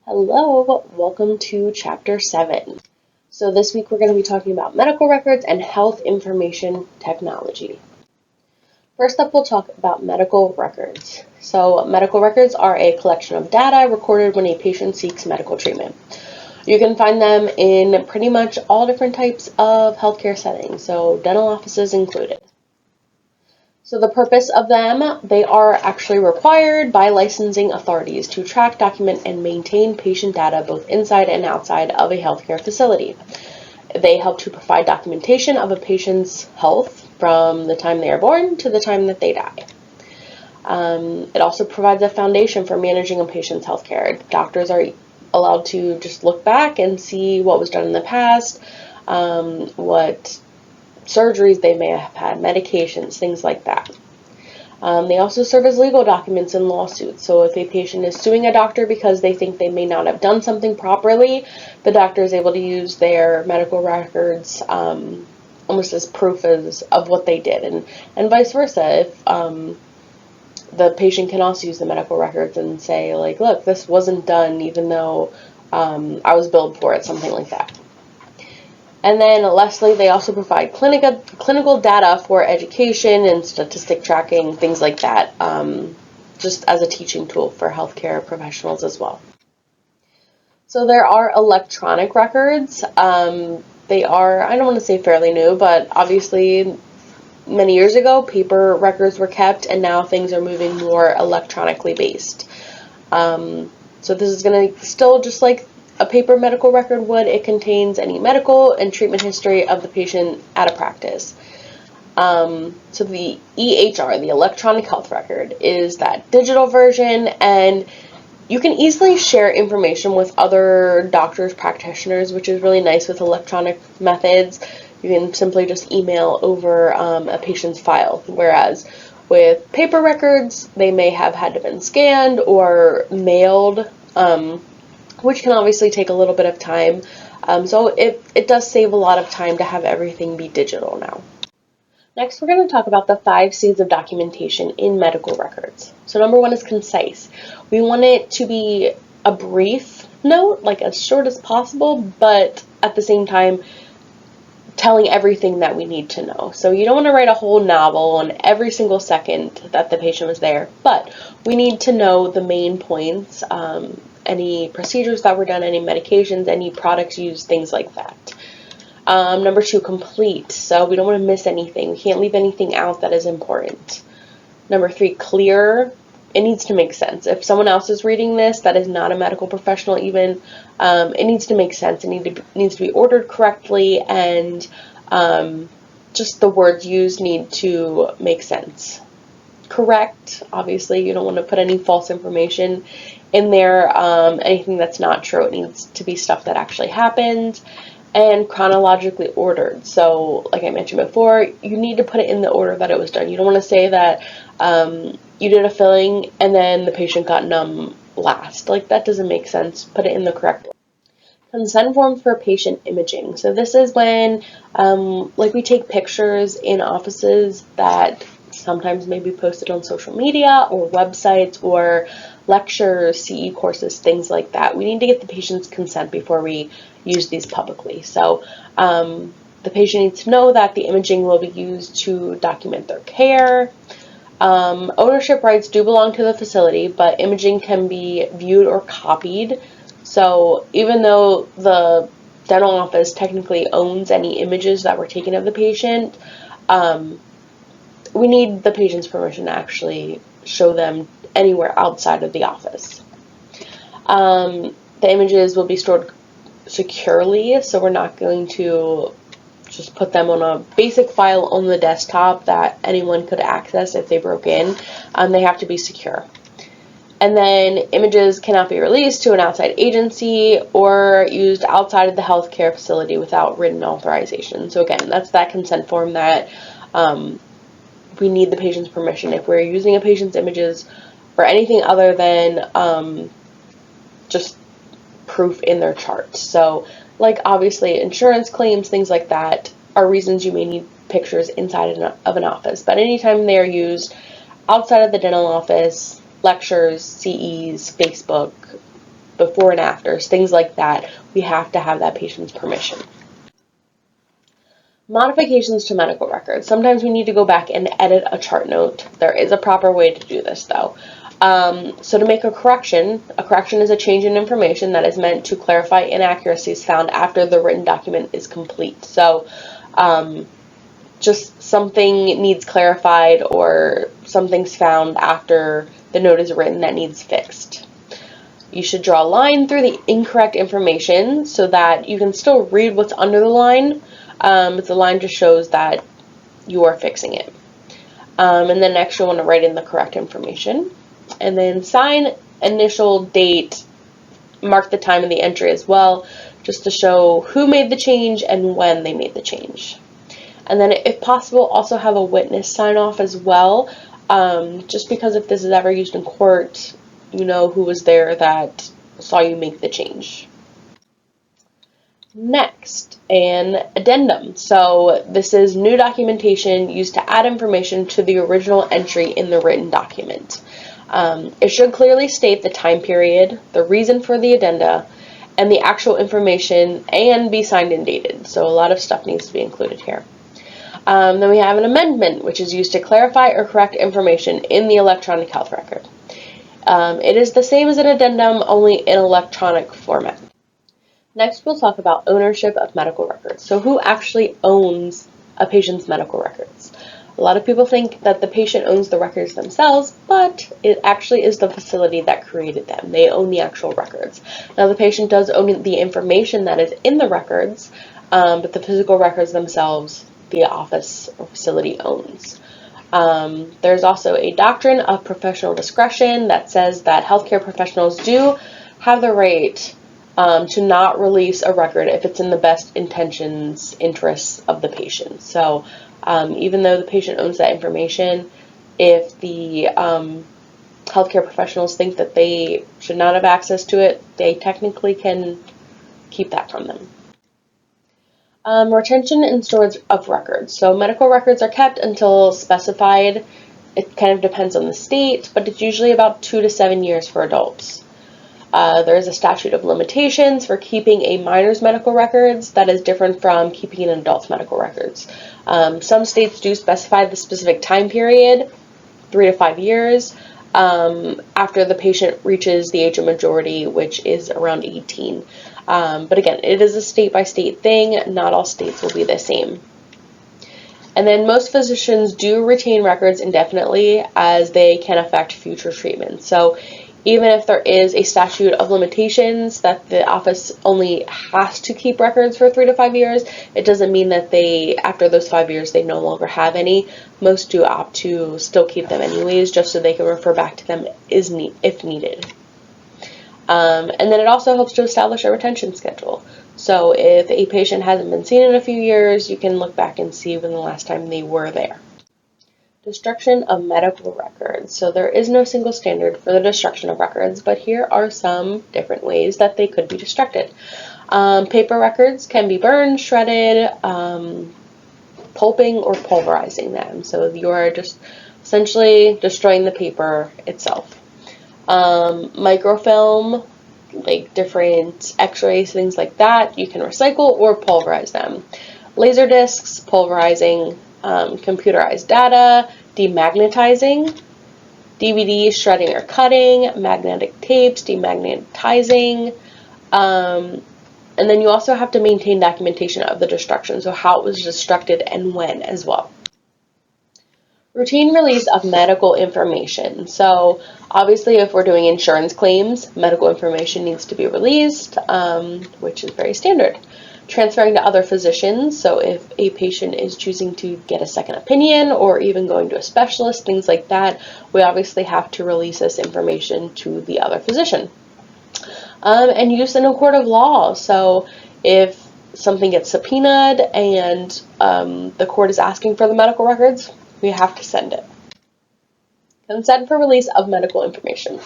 Hello, welcome to Chapter 7. So this week we're going to be talking about medical records and health information technology. First up, we'll talk about medical records. So medical records are a collection of data recorded when a patient seeks medical treatment. You can find them in pretty much all different types of healthcare settings, so dental offices included. So the purpose of them, they are actually required by licensing authorities to track, document, and maintain patient data both inside and outside of a healthcare facility. They help to provide documentation of a patient's health from the time they are born to the time that they die. It also provides a foundation for managing a patient's healthcare. Doctors are allowed to just look back and see what was done in the past, what surgeries they may have had, medications, things like that. They also serve as legal documents in lawsuits. So if a patient is suing a doctor because they think they may not have done something properly, the doctor is able to use their medical records almost as proof of what they did, and vice versa. If the patient can also use the medical records and say, like, look, this wasn't done even though I was billed for it, something like that. And then lastly, they also provide clinical data for education and statistic tracking, things like that, just as a teaching tool for healthcare professionals as well. So there are electronic records. They are, I don't want to say fairly new, but obviously many years ago, paper records were kept, and now things are moving more electronically based. So this is going to still, just like a paper medical record would, it contains any medical and treatment history of the patient at a practice. So the EHR, the electronic health record, is that digital version, and you can easily share information with other doctors, practitioners, which is really nice with electronic methods. You can simply just email over a patient's file, whereas with paper records, they may have had to been scanned or mailed, which can obviously take a little bit of time. So it does save a lot of time to have everything be digital now. Next, we're going to talk about the 5 C's of documentation in medical records. So number 1 is concise. We want it to be a brief note, like as short as possible, but at the same time, telling everything that we need to know. So you don't want to write a whole novel on every single second that the patient was there, but we need to know the main points, any procedures that were done, any medications, any products used, things like that. Number 2, complete. So we don't want to miss anything. We can't leave anything out that is important. Number 3, clear. It needs to make sense. If someone else is reading this that is not a medical professional even, it needs to make sense. It needs to be ordered correctly, and just the words used need to make sense. Correct. Obviously, you don't want to put any false information in there. Anything that's not true, it needs to be stuff that actually happened. And chronologically ordered. So, like I mentioned before, you need to put it in the order that it was done. You don't want to say that you did a filling and then the patient got numb last. Like, that doesn't make sense. Put it in the correct order. Consent forms for patient imaging. So this is when, like, we take pictures in offices that sometimes may be posted on social media or websites or lectures, CE courses, things like that. We need to get the patient's consent before we use these publicly. So the patient needs to know that the imaging will be used to document their care. Ownership rights do belong to the facility, but imaging can be viewed or copied. So even though the dental office technically owns any images that were taken of the patient, we need the patient's permission to actually show them anywhere outside of the office. The images will be stored securely, so we're not going to just put them on a basic file on the desktop that anyone could access if they broke in. They have to be secure. And then images cannot be released to an outside agency or used outside of the healthcare facility without written authorization. So again, that's that consent form that we need the patient's permission if we're using a patient's images for anything other than just proof in their charts. So, like, obviously insurance claims, things like that are reasons you may need pictures inside of an office. But anytime they are used outside of the dental office, lectures, CEs, Facebook, before and afters, things like that. We have to have that patient's permission. Modifications to medical records. Sometimes we need to go back and edit a chart note. There is a proper way to do this, though. So to make a correction is a change in information that is meant to clarify inaccuracies found after the written document is complete. So just something needs clarified or something's found after the note is written that needs fixed. You should draw a line through the incorrect information so that you can still read what's under the line, but the line just shows that you are fixing it. And then next you'll want to write in the correct information. And then sign, initial, date, mark the time of the entry as well, just to show who made the change and when they made the change. And then if possible, also have a witness sign off as well, just because if this is ever used in court, you know who was there that saw you make the change. Next, an addendum. So this is new documentation used to add information to the original entry in the written document. It should clearly state the time period, the reason for the addenda, and the actual information, and be signed and dated. So a lot of stuff needs to be included here. Then we have an amendment, which is used to clarify or correct information in the electronic health record. It is the same as an addendum, only in electronic format. Next, we'll talk about ownership of medical records. So who actually owns a patient's medical records? A lot of people think that the patient owns the records themselves, but it actually is the facility that created them. They own the actual records. Now, the patient does own the information that is in the records, but the physical records themselves, the office or facility owns. There's also a doctrine of professional discretion that says that healthcare professionals do have the right to not release a record if it's in the best interests of the patient. So even though the patient owns that information, if the healthcare professionals think that they should not have access to it, they technically can keep that from them. Retention and storage of records. So medical records are kept until specified. It kind of depends on the state, but it's usually about 2 to 7 years for adults. There is a statute of limitations for keeping a minor's medical records that is different from keeping an adult's medical records. Some states do specify the specific time period, 3 to 5 years, after the patient reaches the age of majority, which is around 18. But again, it is a state-by-state thing. Not all states will be the same. And then most physicians do retain records indefinitely as they can affect future treatment. So even if there is a statute of limitations that the office only has to keep records for 3 to 5 years, it doesn't mean that after those 5 years, they no longer have any. Most do opt to still keep them anyways, just so they can refer back to them if needed. And then it also helps to establish a retention schedule. So if a patient hasn't been seen in a few years, you can look back and see when the last time they were there. Destruction of medical records. So there is no single standard for the destruction of records, but here are some different ways that they could be destructed. Paper records can be burned, shredded, pulping, or pulverizing them. So you are just essentially destroying the paper itself. Microfilm, like different x-rays, things like that, you can recycle or pulverize them. Laser discs, pulverizing. Computerized data, demagnetizing. DVDs, shredding or cutting. Magnetic tapes, demagnetizing. And then you also have to maintain documentation of the destruction, so how it was destructed and when as well. Routine release of medical information. So obviously if we're doing insurance claims, medical information needs to be released, which is very standard. Transferring to other physicians, so if a patient is choosing to get a second opinion or even going to a specialist, things like that, we obviously have to release this information to the other physician. And use in a court of law, so if something gets subpoenaed and the court is asking for the medical records, we have to send it. Consent for release of medical information.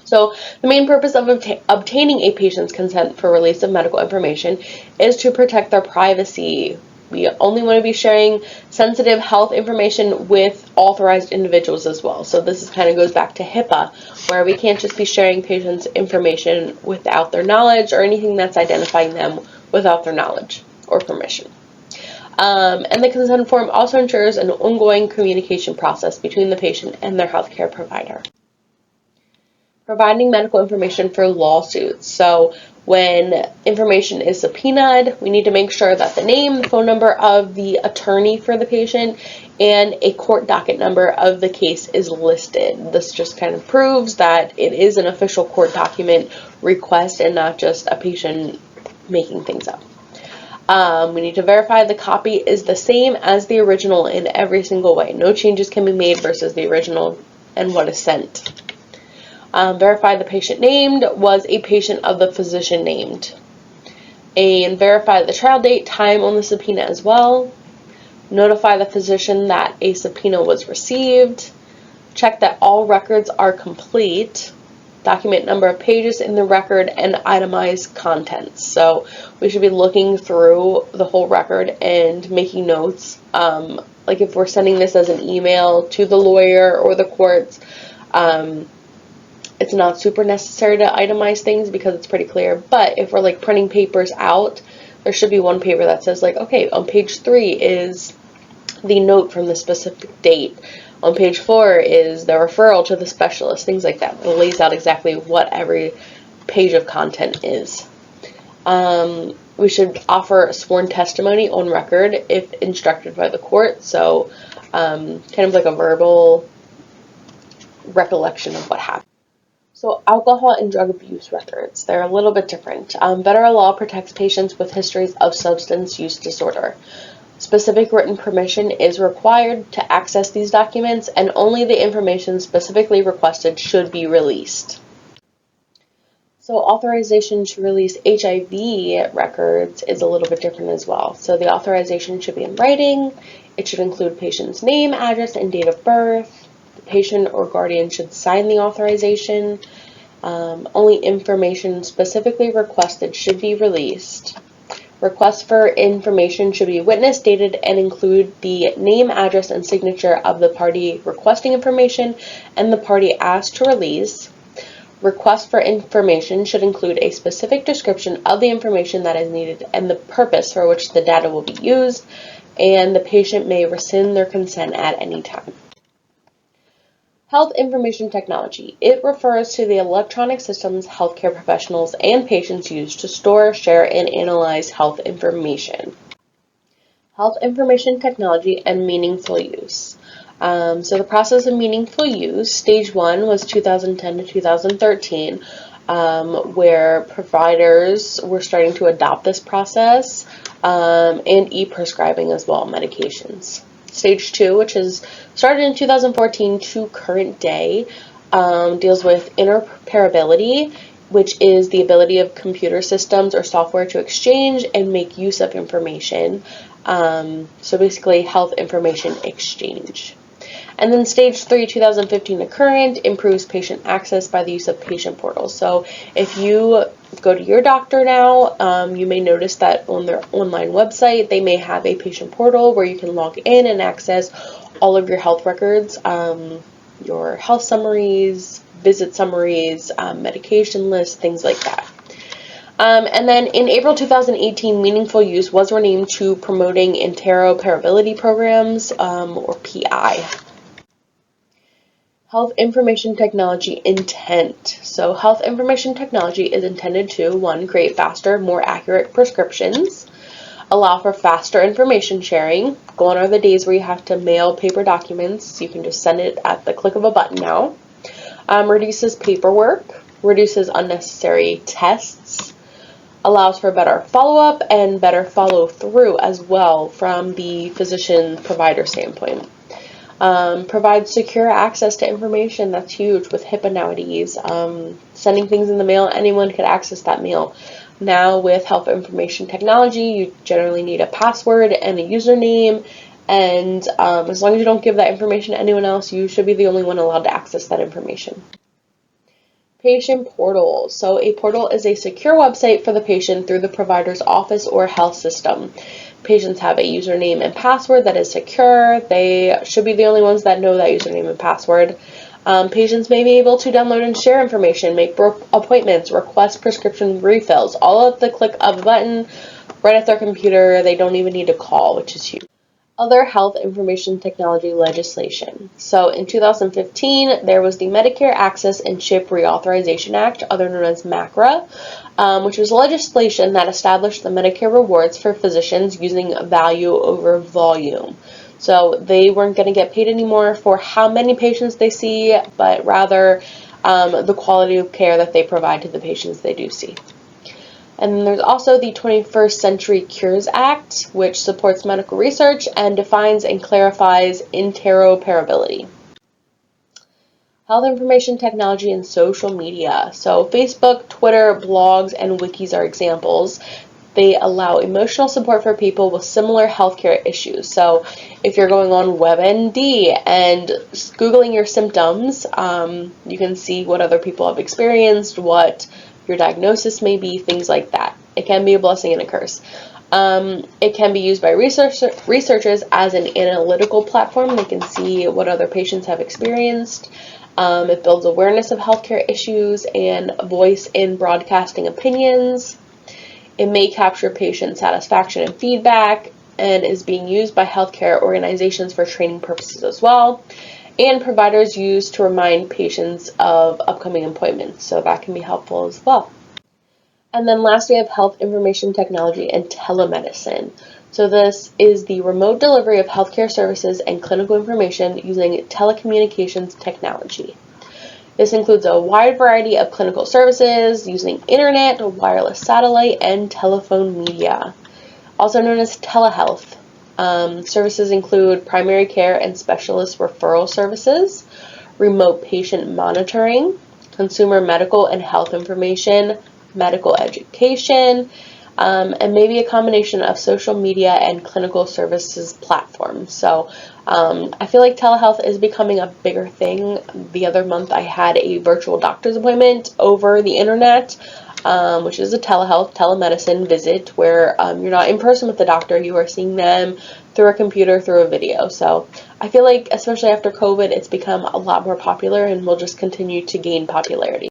So the main purpose of obtaining a patient's consent for release of medical information is to protect their privacy We only want to be sharing sensitive health information with authorized individuals as well. So this kind of goes back to HIPAA, where we can't just be sharing patients' information without their knowledge or anything that's identifying them without their knowledge or permission. And the consent form also ensures an ongoing communication process between the patient and their healthcare provider. Providing medical information for lawsuits. So when information is subpoenaed, we need to make sure that the name, the phone number of the attorney for the patient, and a court docket number of the case is listed. This just kind of proves that it is an official court document request and not just a patient making things up. We need to verify the copy is the same as the original in every single way. No changes can be made versus the original and what is sent. Verify the patient named was a patient of the physician named. And verify the trial date, time on the subpoena as well. Notify the physician that a subpoena was received. Check that all records are complete. Document number of pages in the record and itemize contents. So we should be looking through the whole record and making notes. Like if we're sending this as an email to the lawyer or the courts, it's not super necessary to itemize things because it's pretty clear. But if we're like printing papers out, there should be one paper that says like, okay, on page 3 is the note from the specific date. On page 4 is the referral to the specialist, things like that. It lays out exactly what every page of content is. We should offer a sworn testimony on record if instructed by the court. So kind of like a verbal recollection of what happened. So alcohol and drug abuse records, they're a little bit different. Federal law protects patients with histories of substance use disorder. Specific written permission is required to access these documents, and only the information specifically requested should be released. So authorization to release HIV records is a little bit different as well. So the authorization should be in writing. It should include patient's name, address, and date of birth. The patient or guardian should sign the authorization. Only information specifically requested should be released. Requests for information should be witness dated and include the name, address, and signature of the party requesting information and the party asked to release. Requests for information should include a specific description of the information that is needed and the purpose for which the data will be used, and the patient may rescind their consent at any time. Health information technology. It refers to the electronic systems healthcare professionals and patients use to store, share, and analyze health information. Health information technology and meaningful use. So the process of meaningful use, stage 1 was 2010 to 2013, where providers were starting to adopt this process, and e-prescribing as well, medications. Stage 2, which is started in 2014 to current day, deals with interoperability, which is the ability of computer systems or software to exchange and make use of information. So basically health information exchange. And then stage 3, 2015 to current, improves patient access by the use of patient portals. So if you go to your doctor now, you may notice that on their online website, they may have a patient portal where you can log in and access all of your health records, your health summaries, visit summaries, medication lists, things like that. And then in April 2018, Meaningful Use was renamed to Promoting Interoperability Programs, or PI. Health information technology intent. So health information technology is intended to, 1, create faster, more accurate prescriptions, allow for faster information sharing. Gone are the days where you have to mail paper documents. You can just send it at the click of a button now. Reduces paperwork, reduces unnecessary tests, allows for better follow-up and better follow-through as well from the physician-provider standpoint. Provides secure access to information. That's huge with HIPAA nowadays. Sending things in the mail, anyone could access that mail. Now with health information technology, you generally need a password and a username, and as long as you don't give that information to anyone else, you should be the only one allowed to access that information. Patient portal. So a portal is a secure website for the patient through the provider's office or health system. patients have a username and password that is secure. They should be the only ones that know that username and password. Patients may be able to download and share information, make appointments, request prescription refills, all at the click of a button right at their computer. They don't even need to call, which is huge. Other health information technology legislation. So in 2015, there was the Medicare Access and CHIP Reauthorization Act, other known as MACRA, which was legislation that established the Medicare rewards for physicians using value over volume. So they weren't going to get paid anymore for how many patients they see, but rather the quality of care that they provide to the patients they do see. And then there's also the 21st Century Cures Act, which supports medical research and defines and clarifies interoperability. Health information technology and social media. So Facebook, Twitter, blogs, and wikis are examples. They allow emotional support for people with similar healthcare issues. So if you're going on WebMD and Googling your symptoms, you can see what other people have experienced, what your diagnosis may be, things like that. It can be a blessing and a curse. It can be used by researchers as an analytical platform. They can see what other patients have experienced. It builds awareness of healthcare issues and voice in broadcasting opinions. It may capture patient satisfaction and feedback, and is being used by healthcare organizations for training purposes as well. And providers use to remind patients of upcoming appointments, so that can be helpful as well. And then last, we have health information technology and telemedicine. So this is the remote delivery of healthcare services and clinical information using telecommunications technology. This includes a wide variety of clinical services using internet, wireless satellite, and telephone media, also known as telehealth. Services include primary care and specialist referral services, remote patient monitoring, consumer medical and health information, medical education, and maybe a combination of social media and clinical services platforms. So I feel like telehealth is becoming a bigger thing. The other month I had a virtual doctor's appointment over the internet, which is a telemedicine visit where you're not in person with the doctor, you are seeing them through a computer, through a video. So I feel like, especially after COVID, it's become a lot more popular and will just continue to gain popularity.